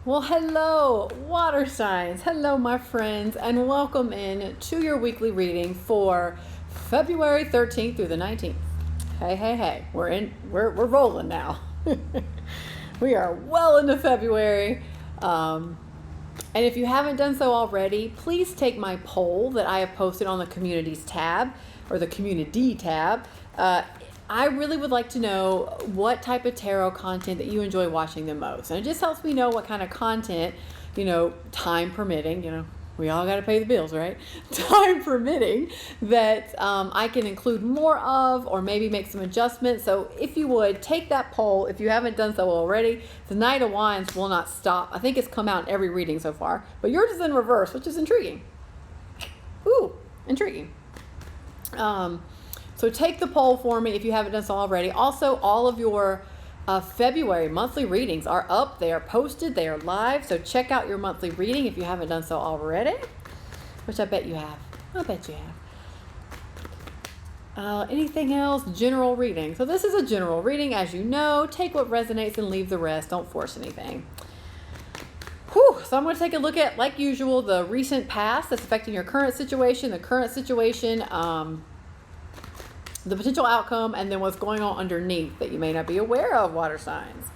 Well, hello, water signs. Hello, my friends, and welcome in to your weekly reading for February 13th through the 19th. Hey, hey, hey. We're rolling now. We are well into February. And if you haven't done so already, please take my poll that I have posted on the communities tab or the community tab. I really would like to know what type of tarot content that you enjoy watching the most. And it just helps me know what kind of content, time permitting, we all got to pay the bills, right? Time permitting, that I can include more of or maybe make some adjustments. So if you would, take that poll if you haven't done so already. The Knight of Wands will not stop. I think it's come out in every reading so far. But yours is in reverse, which is intriguing. Ooh, intriguing. So take the poll for me if you haven't done so already. Also, all of your February monthly readings are up. They are posted. They are live. So check out your monthly reading if you haven't done so already, which I bet you have. I bet you have. Anything else? General reading. So this is a general reading, as you know. Take what resonates and leave the rest. Don't force anything. Whew. So I'm going to take a look at, like usual, the recent past that's affecting your current situation, the current situation, the potential outcome, and then what's going on underneath that you may not be aware of, water signs.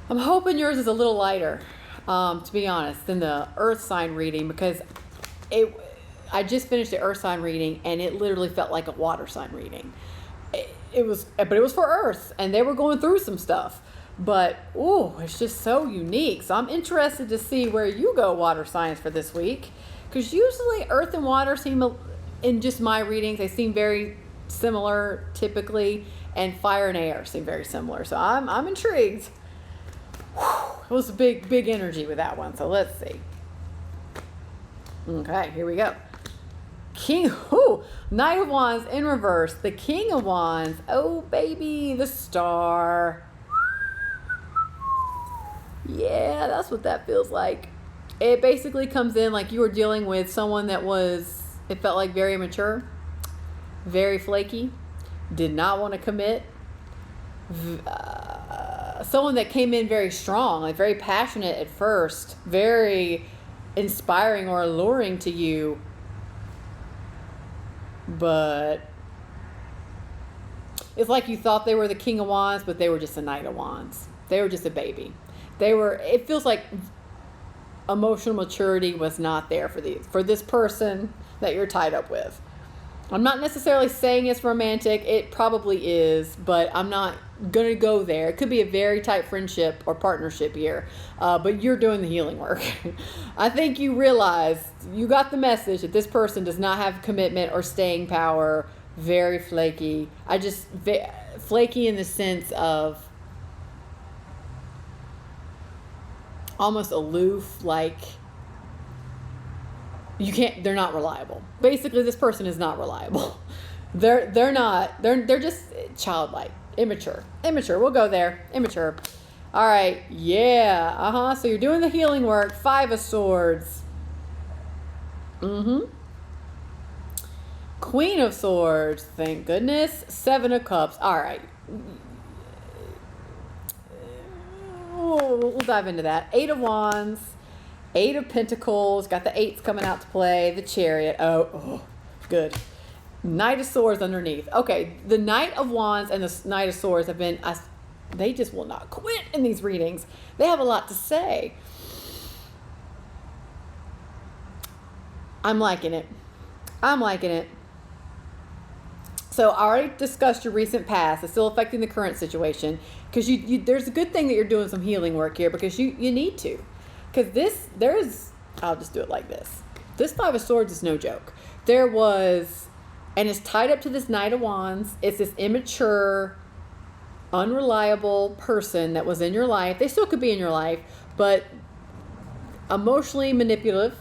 I'm hoping yours is a little lighter, to be honest, than the earth sign reading, because I just finished the earth sign reading and it literally felt like a water sign reading. But it was for earth and they were going through some stuff. But, it's just so unique. So I'm interested to see where you go, water signs, for this week. Because usually earth and water seem, in just my readings, they seem very similar typically. And fire and air seem very similar. So I'm intrigued. It was a big energy with that one. So let's see. Okay, here we go. Knight of Wands in reverse. The King of Wands. Oh, baby, the Star. Yeah, that's what that feels like. It basically comes in like you were dealing with someone that was, it felt like, very immature, very flaky, did not want to commit. Someone that came in very strong, like very passionate at first, very inspiring or alluring to you. But it's like you thought they were the King of Wands, but they were just a Knight of Wands. They were just a baby. It feels like emotional maturity was not there for this person that you're tied up with. I'm not necessarily saying it's romantic. It probably is, but I'm not going to go there. It could be a very tight friendship or partnership here, but you're doing the healing work. I think you realize, you got the message that this person does not have commitment or staying power, very flaky. Flaky in the sense of almost aloof, like they're not reliable. Basically, this person is not reliable. They're just childlike, immature. We'll go there. Immature. All right. Yeah. So you're doing the healing work. 5 of Swords. Queen of Swords. Thank goodness. 7 of Cups. All right. We'll dive into that. 8 of Wands, 8 of Pentacles. Got the 8s coming out to play. The Chariot. Oh, good. Knight of Swords underneath. Okay, the Knight of Wands and the Knight of Swords have been, they just will not quit in these readings. They have a lot to say. I'm liking it. So I already discussed your recent past. It's still affecting the current situation. Because there's a good thing that you're doing some healing work here, because you need to. Because I'll just do it like this. This 5 of Swords is no joke. And it's tied up to this Knight of Wands. It's this immature, unreliable person that was in your life. They still could be in your life, but emotionally manipulative,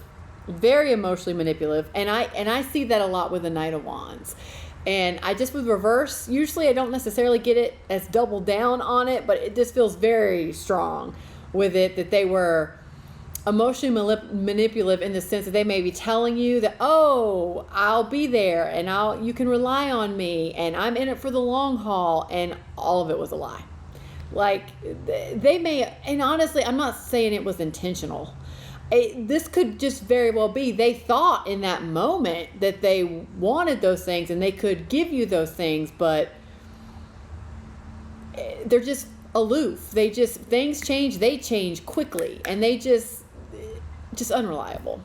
very emotionally manipulative. And I see that a lot with the Knight of Wands. And with reverse, usually I don't necessarily get it as double down on it, but it just feels very strong with it, that they were emotionally manipulative in the sense that they may be telling you that, oh, I'll be there and you can rely on me and I'm in it for the long haul, and all of it was a lie. Like, they may, and honestly, I'm not saying it was intentional. This could just very well be they thought in that moment that they wanted those things and they could give you those things, but they're just aloof. Things change, they change quickly, and they just unreliable.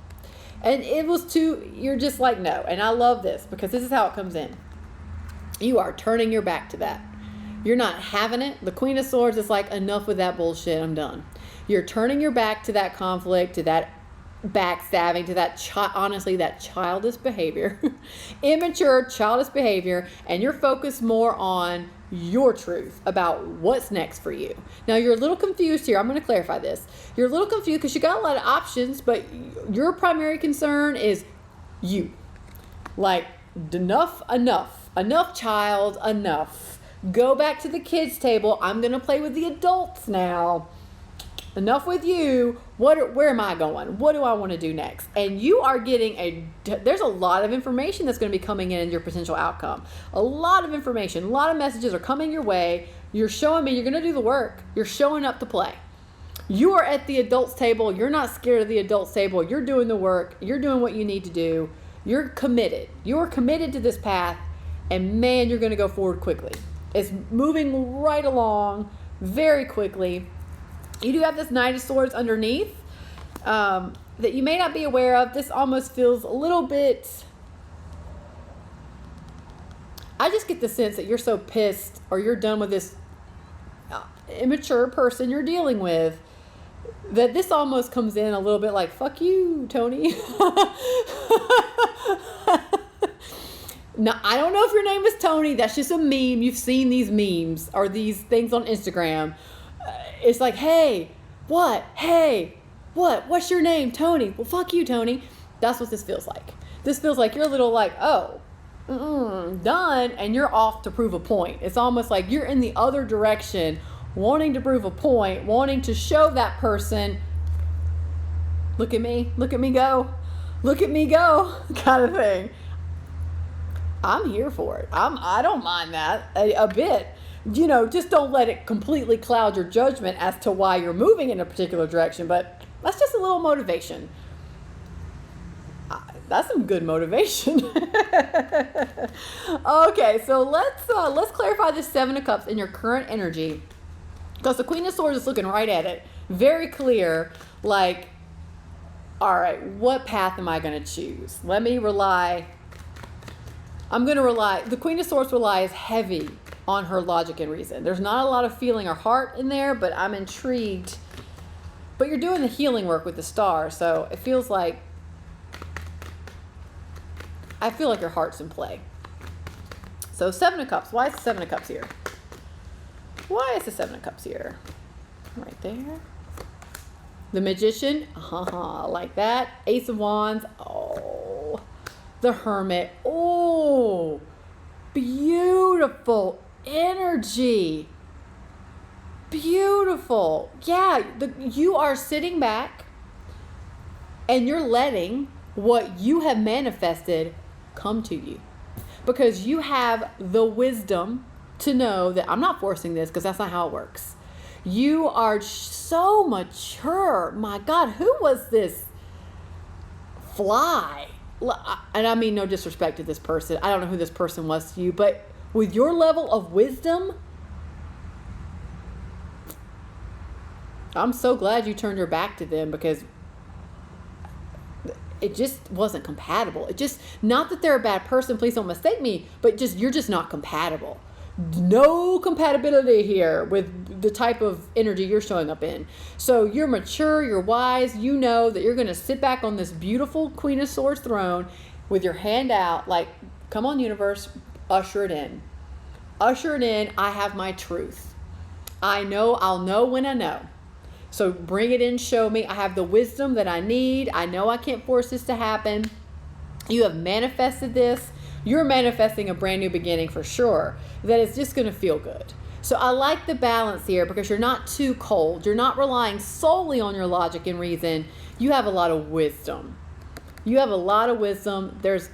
And you're just like, no. And I love this because this is how it comes in. You are turning your back to that. You're not having it. The Queen of Swords is like, enough with that bullshit. I'm done. You're turning your back to that conflict, to that backstabbing, to that honestly, that childish behavior, immature, childish behavior, and you're focused more on your truth about what's next for you. Now, you're a little confused here. I'm going to clarify this. You're a little confused because you got a lot of options, but your primary concern is you. Like, enough, child, enough. Go back to the kids' table. I'm going to play with the adults now. Enough with you. Where am I going? What do I want to do next? And you are getting there's a lot of information that's going to be coming in your potential outcome. A lot of information, a lot of messages are coming your way. You're showing me you're going to do the work. You're showing up to play. You are at the adults table. You're not scared of the adults table. You're doing the work. You're doing what you need to do. You're committed. You're committed to this path, and man, you're going to go forward quickly. It's moving right along very quickly. You do have this Knight of Swords underneath that you may not be aware of. This almost feels a little bit... I just get the sense that you're so pissed or you're done with this immature person you're dealing with that this almost comes in a little bit like, fuck you, Tony. Now, I don't know if your name is Tony. That's just a meme. You've seen these memes or these things on Instagram. It's like, hey, what? Hey, what? What's your name? Tony. Well, fuck you, Tony. That's what this feels like. This feels like you're a little like, oh, done, and you're off to prove a point. It's almost like you're in the other direction, wanting to prove a point, wanting to show that person, look at me go, kind of thing. I'm here for it. I don't mind that a bit. Just don't let it completely cloud your judgment as to why you're moving in a particular direction, but that's just a little motivation. That's some good motivation. Okay, so let's clarify the Seven of Cups in your current energy, because the Queen of Swords is looking right at it, very clear, like, all right, what path am I going to choose? The Queen of Swords relies heavy on her logic and reason. There's not a lot of feeling or heart in there, but I'm intrigued. But you're doing the healing work with the star, so it feels like, I feel like your heart's in play. So Seven of Cups. Why is the Seven of Cups here? Why is the Seven of Cups here? Right there. The Magician. Like that. Ace of Wands. Oh. The Hermit. Oh. Beautiful energy. Beautiful. Yeah, you are sitting back and you're letting what you have manifested come to you, because you have the wisdom to know that I'm not forcing this, because that's not how it works. You are so mature. My God, who was this fly? And I mean no disrespect to this person. I don't know who this person was to you, but with your level of wisdom, I'm so glad you turned your back to them, because it just wasn't compatible. Not that they're a bad person, please don't mistake me, but you're just not compatible. No compatibility here with the type of energy you're showing up in. So you're mature, you're wise, you know that you're going to sit back on this beautiful Queen of Swords throne with your hand out, like, come on, universe, usher it in. Usher it in. I have my truth. I'll know when I know. So bring it in, show me. I have the wisdom that I need. I know I can't force this to happen. You have manifested this. You're manifesting a brand new beginning for sure. That it's just going to feel good. So I like the balance here, because you're not too cold. You're not relying solely on your logic and reason. You have a lot of wisdom. There's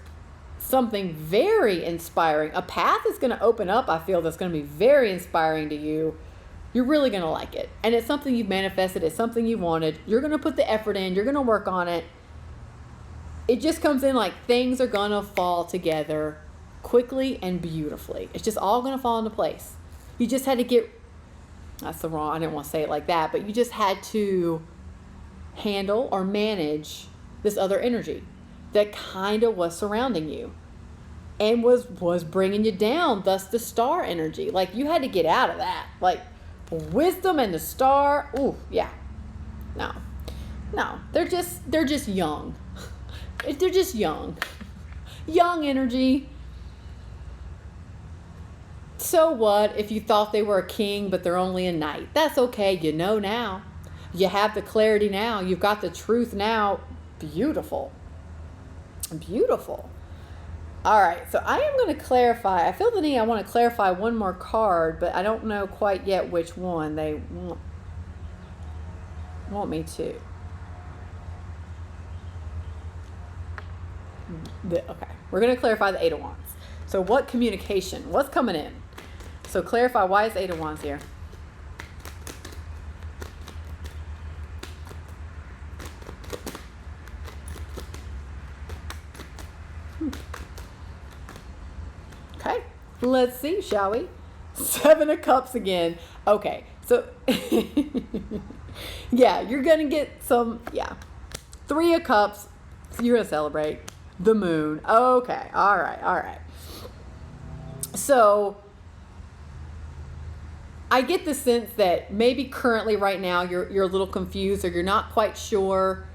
something very inspiring. A path is going to open up, I feel, that's going to be very inspiring to you. You're really going to like it. And it's something you've manifested. It's something you wanted. You're going to put the effort in. You're going to work on it. It just comes in like things are going to fall together quickly and beautifully. It's just all going to fall into place. You just had to get, that's the wrong, I didn't want to say it like that, but you just had to handle or manage this other energy that kind of was surrounding you and was bringing you down, thus the star energy. Like you had to get out of that. Like wisdom and the star, ooh, yeah. No, they're just young. They're just young energy. So what if you thought they were a king, but they're only a knight? That's okay. You know now. You have the clarity now. You've got the truth now. Beautiful. Beautiful. All right. So I am going to clarify. I feel the need. I want to clarify one more card, but I don't know quite yet which one they want me to. Okay. We're going to clarify the Eight of Wands. So what communication? What's coming in? So clarify, why is Eight of Wands here? Okay, let's see, shall we? Seven of Cups again. Okay, so yeah, you're going to get some, yeah. Three of Cups, so you're going to celebrate. The Moon. Okay, all right. So I get the sense that maybe currently right now you're a little confused, or you're not quite sure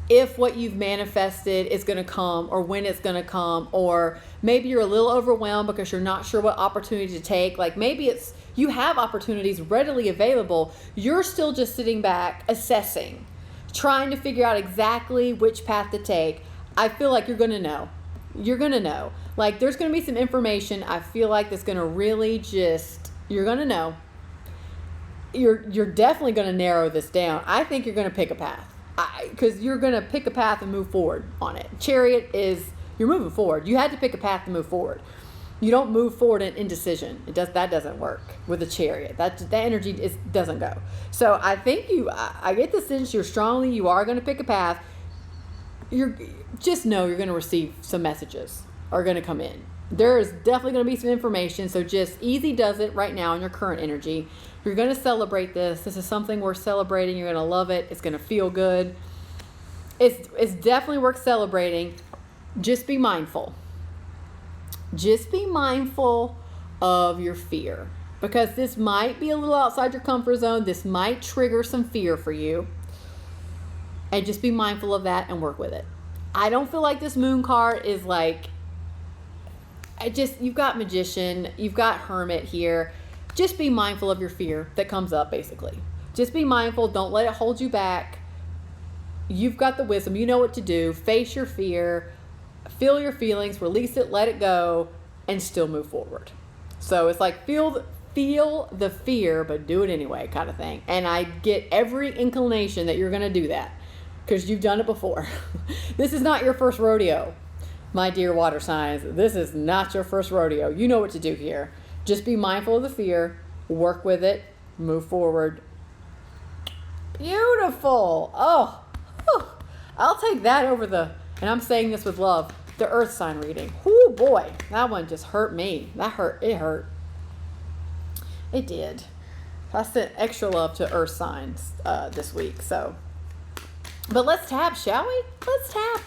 if what you've manifested is going to come, or when it's going to come, or maybe you're a little overwhelmed because you're not sure what opportunity to take. Like maybe it's you have opportunities readily available. You're still just sitting back assessing, trying to figure out exactly which path to take. I feel like you're going to know. You're going to know. Like there's going to be some information I feel like that's going to really just, you're going to know. You're definitely going to narrow this down. I think you're going to pick a path. Because you're going to pick a path and move forward on it. Chariot is, you're moving forward. You had to pick a path to move forward. You don't move forward in indecision. That doesn't work with a Chariot. That energy doesn't go. So I think I get the sense you are going to pick a path. Just know you're going to receive some messages are going to come in. There's definitely going to be some information. So just easy does it right now in your current energy. You're going to celebrate this. This is something worth celebrating. You're going to love it. It's going to feel good. It's definitely worth celebrating. Just be mindful. Just be mindful of your fear, because this might be a little outside your comfort zone. This might trigger some fear for you. And just be mindful of that and work with it. I don't feel like this Moon card is like, you've got Magician, you've got Hermit here. Just be mindful of your fear that comes up, basically. Just be mindful. Don't let it hold you back. You've got the wisdom. You know what to do. Face your fear. Feel your feelings. Release it. Let it go. And still move forward. So it's like feel the fear, but do it anyway kind of thing. And I get every inclination that you're going to do that, because you've done it before. This is not your first rodeo, my dear water signs. This is not your first rodeo. You know what to do here. Just be mindful of the fear, work with it, move forward. Beautiful. Oh, whew. I'll take that over and I'm saying this with love, the Earth sign reading. Oh boy, that one just hurt me. It hurt. It did. I sent extra love to Earth signs this week. But let's tap, shall we? Let's tap.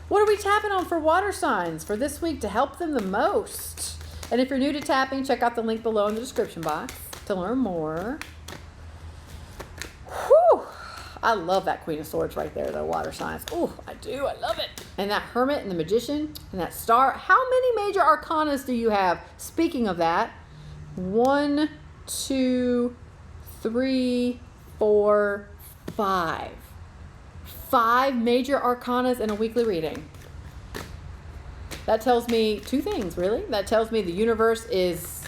What are we tapping on for water signs for this week to help them the most? And if you're new to tapping, check out the link below in the description box to learn more. Whew. I love that Queen of Swords right there, though, water signs. Oh, I do. I love it. And that Hermit and the Magician and that Star. How many major arcanas do you have? Speaking of that, 1, 2, 3, 4, 5. 5 major arcanas in a weekly reading. That tells me 2 things, really. That tells me the universe is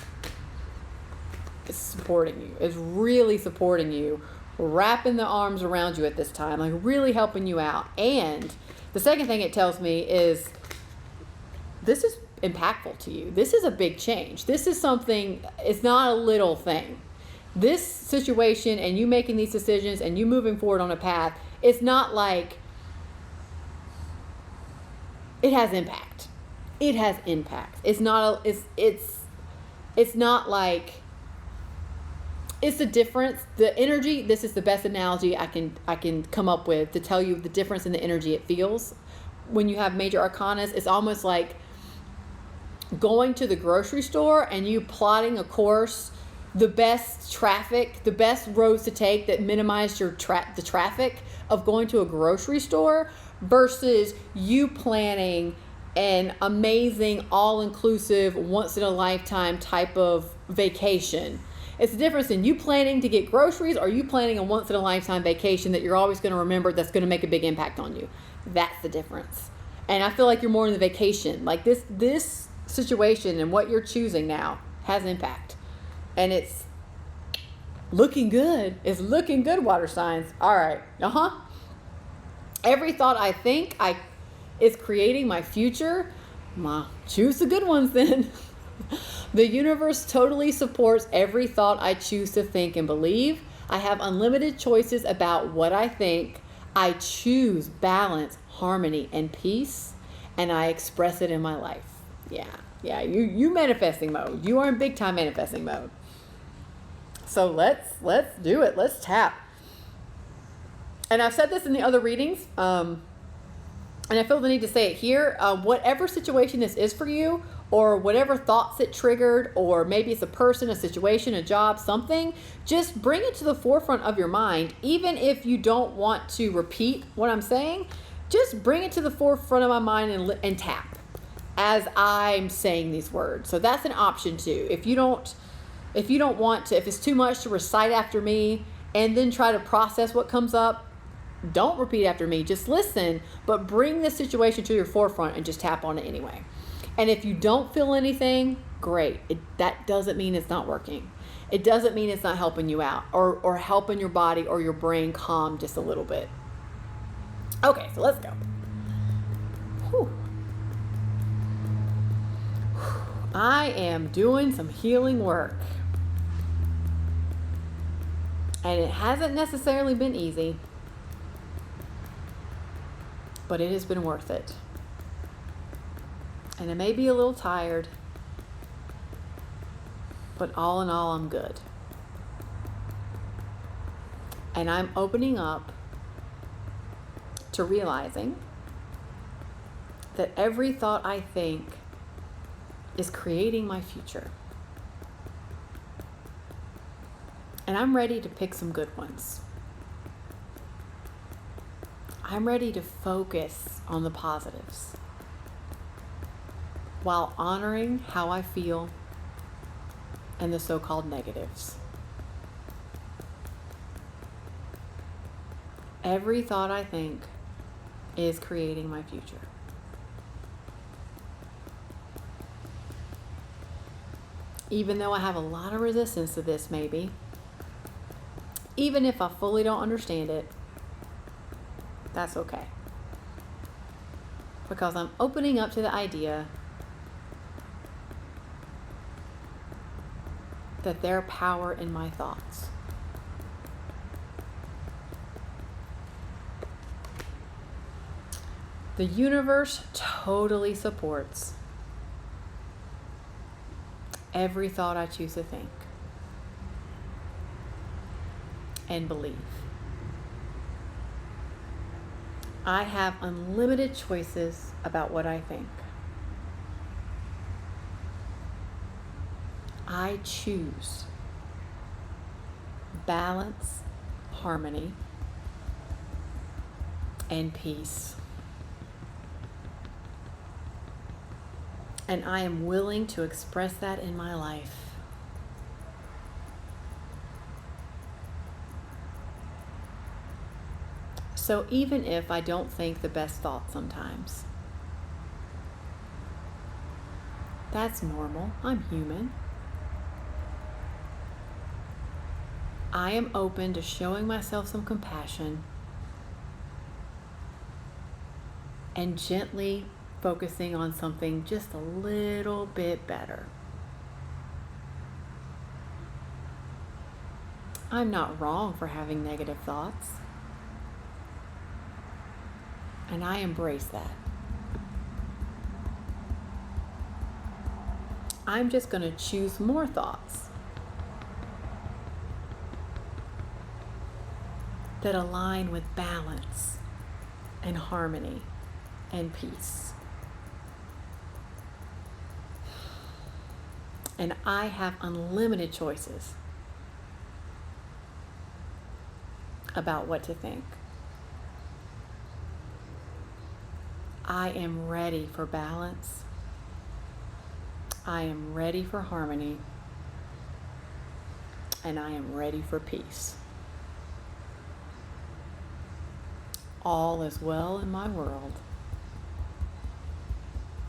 supporting you, is really supporting you, wrapping the arms around you at this time, like really helping you out. And the second thing it tells me is impactful to you. This is a big change. This is something, it's not a little thing. This situation and you making these decisions and you moving forward on a path, it's not like, it has impact. It has impact. It's not like, it's the difference. The energy, this is the best analogy I can come up with to tell you the difference in the energy it feels. When you have major arcanas, it's almost like going to the grocery store and you plotting a course, the best traffic, the best roads to take that minimize the traffic of going to a grocery store versus you planning an amazing, all-inclusive, once-in-a-lifetime type of vacation. It's the difference in you planning to get groceries or you planning a once-in-a-lifetime vacation that you're always going to remember that's going to make a big impact on you. That's the difference. And I feel like you're more in the vacation. Like this situation and what you're choosing now has impact. And it's looking good. It's looking good, water signs. All right. Every thought I think is creating my future. Choose the good ones then. The universe totally supports every thought I choose to think and believe. I have unlimited choices about what I think. I choose balance, harmony, and peace, and I express it in my life. Yeah, you manifesting mode. You are in big time manifesting mode. So let's do it. Let's tap. And I've said this in the other readings, and I feel the need to say it here. Whatever situation this is for you, or whatever thoughts it triggered, or maybe it's a person, a situation, a job, something, just bring it to the forefront of your mind. Even if you don't want to repeat what I'm saying, just bring it to the forefront of my mind and tap as I'm saying these words. So that's an option too. If you don't want to, if it's too much to recite after me and then try to process what comes up, don't repeat after me. Just listen, but bring the situation to your forefront and just tap on it anyway. And if you don't feel anything, great. That doesn't mean it's not working. It doesn't mean it's not helping you out or helping your body or your brain calm just a little bit. Okay, so let's go. Whew. I am doing some healing work. And it hasn't necessarily been easy, but it has been worth it. And I may be a little tired, but all in all, I'm good. And I'm opening up to realizing that every thought I think is creating my future. And I'm ready to pick some good ones. I'm ready to focus on the positives while honoring how I feel and the so-called negatives. Every thought I think is creating my future. Even though I have a lot of resistance to this, maybe, even if I fully don't understand it, that's okay. Because I'm opening up to the idea that there's power in my thoughts. The universe totally supports every thought I choose to think and believe. I have unlimited choices about what I think. I choose balance, harmony, and peace. And I am willing to express that in my life. So even if I don't think the best thought sometimes, that's normal. I'm human. I am open to showing myself some compassion and gently focusing on something just a little bit better. I'm not wrong for having negative thoughts. And I embrace that. I'm just going to choose more thoughts that align with balance and harmony and peace. And I have unlimited choices about what to think. I am ready for balance. I am ready for harmony. And I am ready for peace. All is well in my world.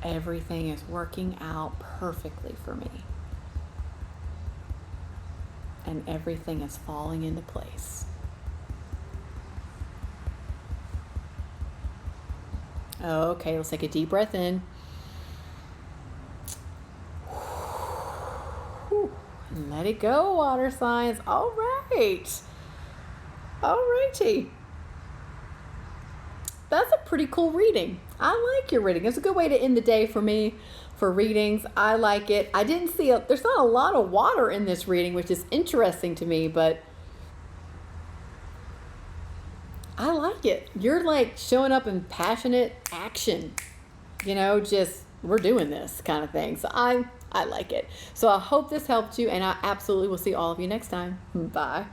Everything is working out perfectly for me. And everything is falling into place. Okay, let's take a deep breath in. And let it go, water signs. All right. All righty. That's a pretty cool reading. I like your reading. It's a good way to end the day for me for readings. I like it. I didn't see there's not a lot of water in this reading, which is interesting to me, but I like it. You're like showing up in passionate action, just we're doing this kind of thing. So I like it. So I hope this helped you, and I absolutely will see all of you next time. Bye.